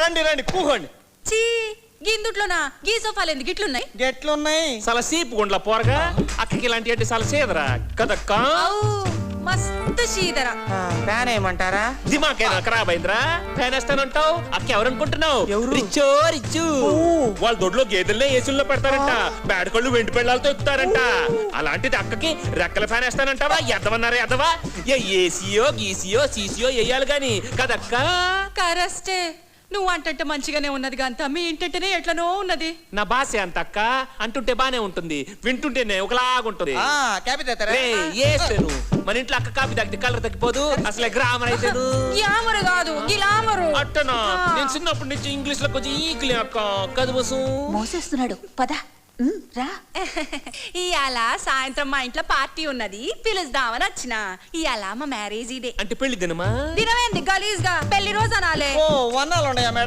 రండి రండి కూకోండి. చీ గిందుట్లోనా గీ సోఫాలు ఎందుకు గిట్లున్నాయి? గెట్లున్నాయి చాలా సీపు గుండ్ల పోరగా అక్కకి ఇలాంటి అంటే చాలా సేదరా కదక్కా. మస్తు శీదర. ఫ్యాన్ ఏమంటారా? దిమాకేనా ఖరాబ్ అయిందిరా? ఫ్యాన్ వేస్తానంటావు అక్క ఎవరనుకుంటున్నావు? ఎవరు? రిచ్చో రిచ్చు. వాళ్ళ దొడ్లో గేదెల్నే ఏసుల్లో పెడతారంట, బేడకళ్ళు వెండి పెళ్ళాలతో ఎక్కుతారంట. అలాంటిది అక్కకి రెక్కల ఫ్యాన్ వేస్తానంటావా? ఎద్దవన్నారా ఎద్దవా? ఏసీయో గీసీయో సీసీయో వేయాలి గాని కదక్కా. కరెస్టే నువ్వు అంటంటే మంచిగానే ఉన్నది అంత మీ ఇంటంటేనే ఎట్లనో ఉన్నది. నా భాష అంత అక్క అంటుంటే బానే ఉంటుంది, వింటుంటేనే ఒకలాగుంటుంది. మన ఇంట్లో అక్క కాపీ తగ్గితే కలర్ తగ్గిపోదు. అసలే గ్రామర్ అయితే గ్లామర్ కాదు గిలామరు. అట్టనా? నేను చిన్నప్పటి నుంచి ఇంగ్లీష్ లో కొంచెం ఈక్లే అక్క కదువసు. మోసేస్తున్నాడు పద రా. ఇయాల సాయంత్రం మా ఇంట్లో పార్టీ ఉన్నది, పిలుస్తామని వచ్చిన. ఇయాల మా మ్యారేజ్ డే. అంటే పెళ్లి దినమా? దినమేంది గలీజ్ గా పెళ్లి రోజు అనాలే. ఓ వన్నాలు ఉన్నాయా మేడం?